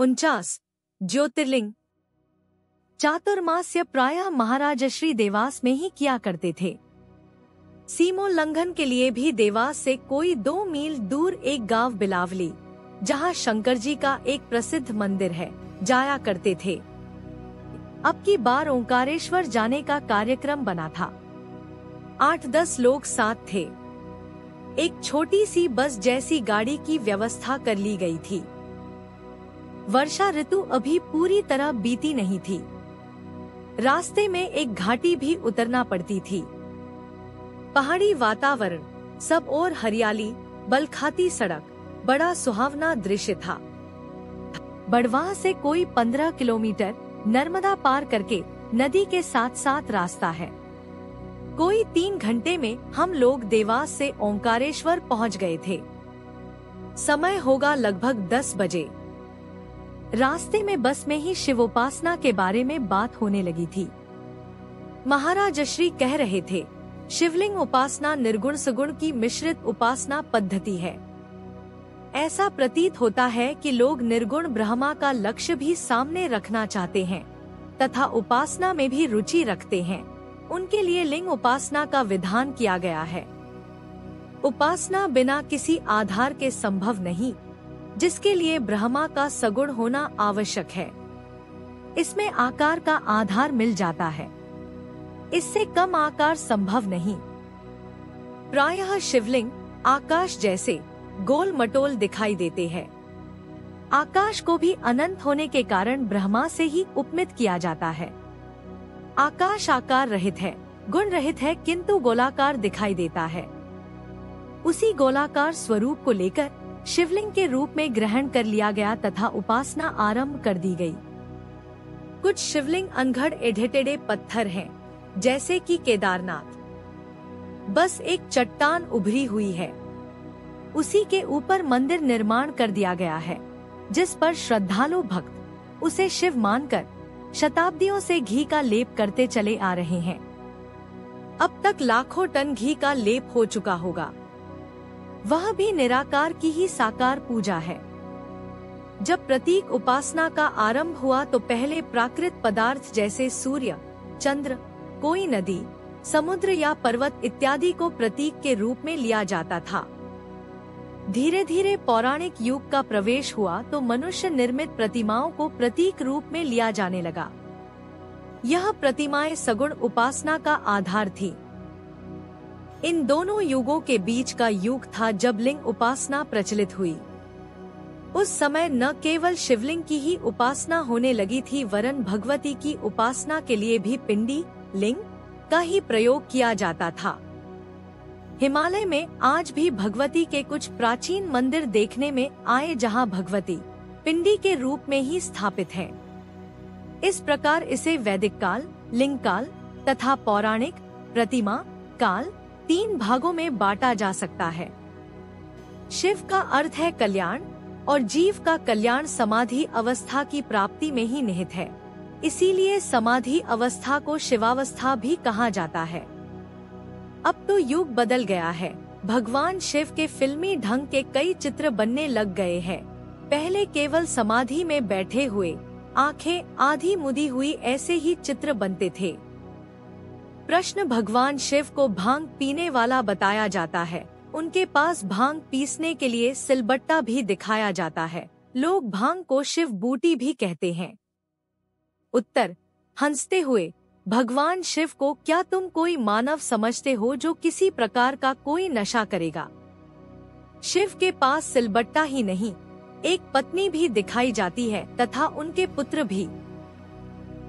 49 ज्योतिर्लिंग। चातुर्मास्य प्रायः महाराज श्री देवास में ही किया करते थे। सीमोल्लंघन के लिए भी देवास से कोई 2 मील दूर एक गांव बिलावली, जहां शंकर जी का एक प्रसिद्ध मंदिर है, जाया करते थे। अब की बार ओंकारेश्वर जाने का कार्यक्रम बना था। 8-10 लोग साथ थे। एक छोटी सी बस जैसी गाड़ी की व्यवस्था कर ली गई थी। वर्षा ऋतु अभी पूरी तरह बीती नहीं थी। रास्ते में एक घाटी भी उतरना पड़ती थी। पहाड़ी वातावरण, सब ओर हरियाली, बलखाती सड़क, बड़ा सुहावना दृश्य था। बड़वाह से कोई 15 किलोमीटर नर्मदा पार करके नदी के साथ साथ रास्ता है। कोई 3 घंटे में हम लोग देवास से ओंकारेश्वर पहुंच गए थे। समय होगा लगभग 10 बजे। रास्ते में बस में ही शिवोपासना के बारे में बात होने लगी थी। महाराज श्री कह रहे थे, शिवलिंग उपासना निर्गुण सगुण की मिश्रित उपासना पद्धति है। ऐसा प्रतीत होता है कि लोग निर्गुण ब्रह्मा का लक्ष्य भी सामने रखना चाहते हैं तथा उपासना में भी रुचि रखते हैं। उनके लिए लिंग उपासना का विधान किया गया है। उपासना बिना किसी आधार के संभव नहीं, जिसके लिए ब्रह्मा का सगुण होना आवश्यक है। इसमें आकार का आधार मिल जाता है, इससे कम आकार संभव नहीं। प्रायः शिवलिंग आकाश जैसे गोल मटोल दिखाई देते हैं। आकाश को भी अनंत होने के कारण ब्रह्मा से ही उपमित किया जाता है। आकाश आकार रहित है, गुण रहित है, किंतु गोलाकार दिखाई देता है। उसी गोलाकार स्वरूप को लेकर शिवलिंग के रूप में ग्रहण कर लिया गया तथा उपासना आरंभ कर दी गई। कुछ शिवलिंग अनघड़ एढ़े-टेढ़े पत्थर हैं, जैसे कि केदारनाथ। बस एक चट्टान उभरी हुई है, उसी के ऊपर मंदिर निर्माण कर दिया गया है, जिस पर श्रद्धालु भक्त उसे शिव मानकर शताब्दियों से घी का लेप करते चले आ रहे हैं। अब तक लाखों टन घी का लेप हो चुका होगा। वह भी निराकार की ही साकार पूजा है। जब प्रतीक उपासना का आरंभ हुआ तो पहले प्राकृत पदार्थ जैसे सूर्य, चंद्र, कोई नदी, समुद्र या पर्वत इत्यादि को प्रतीक के रूप में लिया जाता था। धीरे धीरे पौराणिक युग का प्रवेश हुआ तो मनुष्य निर्मित प्रतिमाओं को प्रतीक रूप में लिया जाने लगा। यह प्रतिमाएं सगुण उपासना का आधार थी। इन दोनों युगों के बीच का युग था जब लिंग उपासना प्रचलित हुई। उस समय न केवल शिवलिंग की ही उपासना होने लगी थी, वरन भगवती की उपासना के लिए भी पिंडी, लिंग का ही प्रयोग किया जाता था। हिमालय में आज भी भगवती के कुछ प्राचीन मंदिर देखने में आए, जहां भगवती पिंडी के रूप में ही स्थापित है। इस प्रकार इसे वैदिक काल, लिंग काल तथा पौराणिक प्रतिमा काल 3 भागों में बांटा जा सकता है। शिव का अर्थ है कल्याण और जीव का कल्याण समाधि अवस्था की प्राप्ति में ही निहित है। इसीलिए समाधि अवस्था को शिवावस्था भी कहा जाता है। अब तो युग बदल गया है। भगवान शिव के फिल्मी ढंग के कई चित्र बनने लग गए हैं। पहले केवल समाधि में बैठे हुए, आंखें आधी मुदी हुई, ऐसे ही चित्र बनते थे। प्रश्न, भगवान शिव को भांग पीने वाला बताया जाता है। उनके पास भांग पीसने के लिए सिलबट्टा भी दिखाया जाता है। लोग भांग को शिव बूटी भी कहते हैं। उत्तर, हंसते हुए, भगवान शिव को क्या तुम कोई मानव समझते हो जो किसी प्रकार का कोई नशा करेगा? शिव के पास सिलबट्टा ही नहीं, एक पत्नी भी दिखाई जाती है तथा उनके पुत्र भी।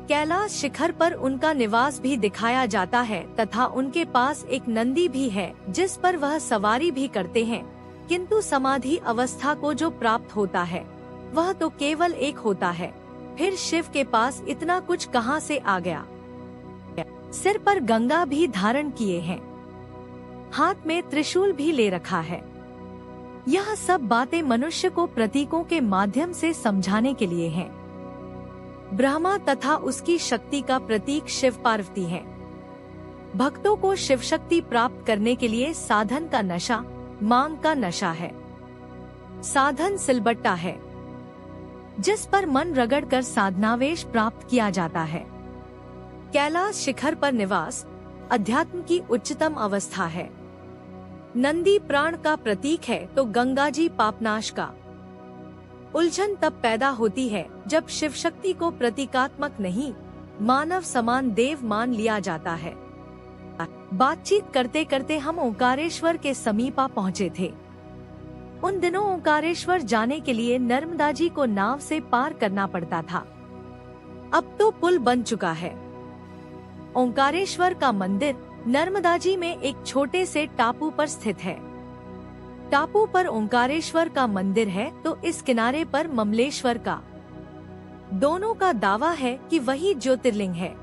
कैलाश शिखर पर उनका निवास भी दिखाया जाता है तथा उनके पास एक नंदी भी है, जिस पर वह सवारी भी करते हैं। किंतु समाधि अवस्था को जो प्राप्त होता है वह तो केवल एक होता है। फिर शिव के पास इतना कुछ कहां से आ गया? सिर पर गंगा भी धारण किए हैं, हाथ में त्रिशूल भी ले रखा है। यह सब बातें मनुष्य को प्रतीकों के माध्यम से समझाने के लिए हैं। ब्रह्मा तथा उसकी शक्ति का प्रतीक शिव पार्वती है। भक्तों को शिव शक्ति प्राप्त करने के लिए साधन का नशा, मांग का नशा है। साधन सिलबट्टा है। जिस पर मन रगड़कर साधनावेश प्राप्त किया जाता है। कैलाश शिखर पर निवास अध्यात्म की उच्चतम अवस्था है। नंदी प्राण का प्रतीक है तो गंगा जी पापनाश का। उलझन तब पैदा होती है जब शिव शक्ति को प्रतीकात्मक नहीं, मानव समान देव मान लिया जाता है। बातचीत करते करते हम ओंकारेश्वर के समीप आ पहुँचे थे। उन दिनों ओंकारेश्वर जाने के लिए नर्मदा जी को नाव से पार करना पड़ता था। अब तो पुल बन चुका है। ओंकारेश्वर का मंदिर नर्मदा जी में एक छोटे से टापू पर स्थित है। टापू पर ओंकारेश्वर का मंदिर है तो इस किनारे पर ममलेश्वर का। दोनों का दावा है कि वही ज्योतिर्लिंग है।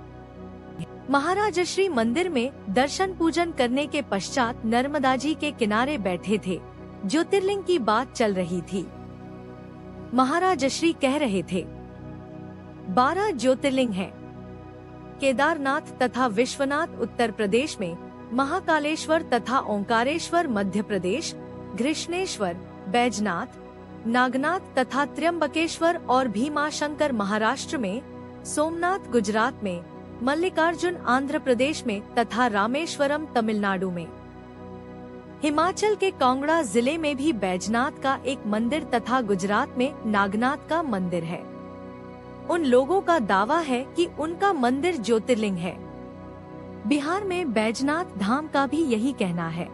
महाराजश्री मंदिर में दर्शन पूजन करने के पश्चात नर्मदा जी के किनारे बैठे थे। ज्योतिर्लिंग की बात चल रही थी। महाराजश्री कह रहे थे 12 ज्योतिर्लिंग हैं। केदारनाथ तथा विश्वनाथ उत्तर प्रदेश में, महाकालेश्वर तथा ओंकारेश्वर मध्य प्रदेश, घृष्णेश्वर, बैजनाथ, नागनाथ तथा त्र्यंबकेश्वर और भीमाशंकर महाराष्ट्र में, सोमनाथ गुजरात में, मल्लिकार्जुन आंध्र प्रदेश में तथा रामेश्वरम तमिलनाडु में। हिमाचल के कांगड़ा जिले में भी बैजनाथ का एक मंदिर तथा गुजरात में नागनाथ का मंदिर है। उन लोगों का दावा है कि उनका मंदिर ज्योतिर्लिंग है। बिहार में बैजनाथ धाम का भी यही कहना है।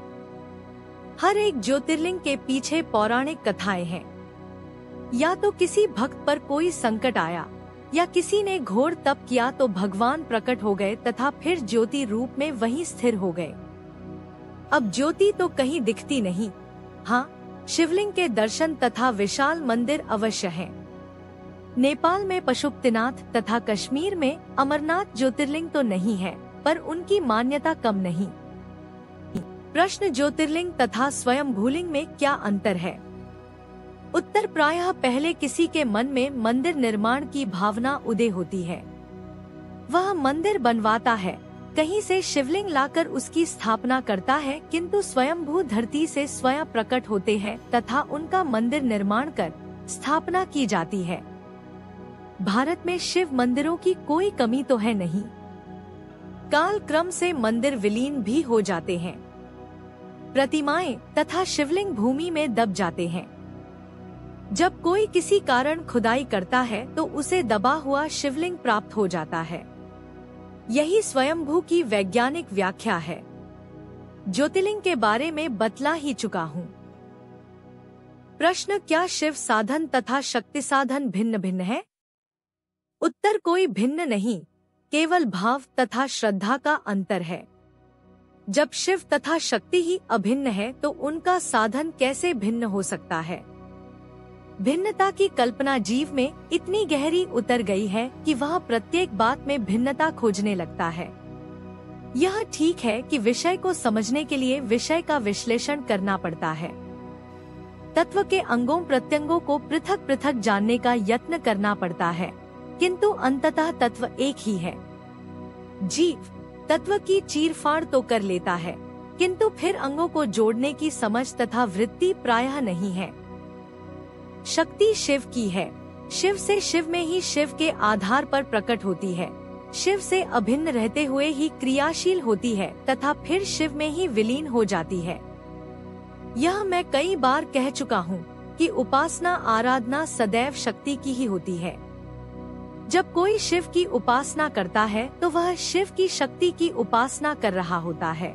हर एक ज्योतिर्लिंग के पीछे पौराणिक कथाएं हैं। या तो किसी भक्त पर कोई संकट आया, या किसी ने घोर तप किया तो भगवान प्रकट हो गए तथा फिर ज्योति रूप में वहीं स्थिर हो गए। अब ज्योति तो कहीं दिखती नहीं। हाँ, शिवलिंग के दर्शन तथा विशाल मंदिर अवश्य हैं। नेपाल में पशुपतिनाथ तथा कश्मीर में अमरनाथ ज्योतिर्लिंग तो नहीं है, पर उनकी मान्यता कम नहीं। प्रश्न, ज्योतिर्लिंग तथा स्वयंभूलिंग में क्या अंतर है? उत्तर, प्रायः पहले किसी के मन में मंदिर निर्माण की भावना उदय होती है। वह मंदिर बनवाता है, कहीं से शिवलिंग लाकर उसकी स्थापना करता है, किंतु स्वयंभू धरती से स्वयं प्रकट होते हैं तथा उनका मंदिर निर्माण कर स्थापना की जाती है। भारत में शिव मंदिरों की कोई कमी तो है नहीं। काल क्रम से मंदिर विलीन भी हो जाते हैं। प्रतिमाएं तथा शिवलिंग भूमि में दब जाते हैं। जब कोई किसी कारण खुदाई करता है तो उसे दबा हुआ शिवलिंग प्राप्त हो जाता है। यही स्वयंभू की वैज्ञानिक व्याख्या है। ज्योतिर्लिंग के बारे में बतला ही चुका हूँ। प्रश्न, क्या शिव साधन तथा शक्ति साधन भिन्न भिन्न है? उत्तर, कोई भिन्न नहीं, केवल भाव तथा श्रद्धा का अंतर है। जब शिव तथा शक्ति ही अभिन्न है तो उनका साधन कैसे भिन्न हो सकता है? भिन्नता की कल्पना जीव में इतनी गहरी उतर गई है कि वह प्रत्येक बात में भिन्नता खोजने लगता है। यह ठीक है कि विषय को समझने के लिए विषय का विश्लेषण करना पड़ता है। तत्व के अंगों प्रत्यंगों को पृथक पृथक जानने का यत्न करना पड़ता है, किंतु अंततः तत्व एक ही है। जीव तत्व की चीरफाड़ तो कर लेता है, किंतु फिर अंगों को जोड़ने की समझ तथा वृत्ति प्रायः नहीं है। शक्ति शिव की है। शिव से शिव में ही शिव के आधार पर प्रकट होती है। शिव से अभिन्न रहते हुए ही क्रियाशील होती है तथा फिर शिव में ही विलीन हो जाती है। यह मैं कई बार कह चुका हूँ कि उपासना आराधना सदैव शक्ति की ही होती है। जब कोई शिव की उपासना करता है तो वह शिव की शक्ति की उपासना कर रहा होता है।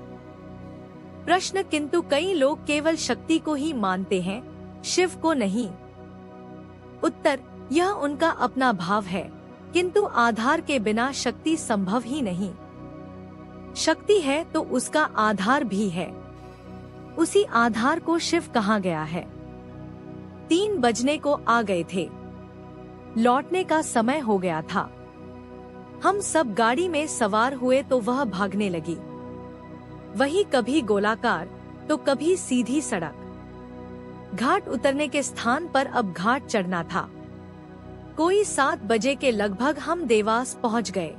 प्रश्न, किंतु कई लोग केवल शक्ति को ही मानते हैं, शिव को नहीं। उत्तर, यह उनका अपना भाव है, किंतु आधार के बिना शक्ति संभव ही नहीं। शक्ति है तो उसका आधार भी है। उसी आधार को शिव कहा गया है। 3 बजने को आ गए थे। लौटने का समय हो गया था। हम सब गाड़ी में सवार हुए तो वह भागने लगी। वही कभी गोलाकार तो कभी सीधी सड़क। घाट उतरने के स्थान पर अब घाट चढ़ना था। कोई 7 बजे के लगभग हम देवास पहुंच गए।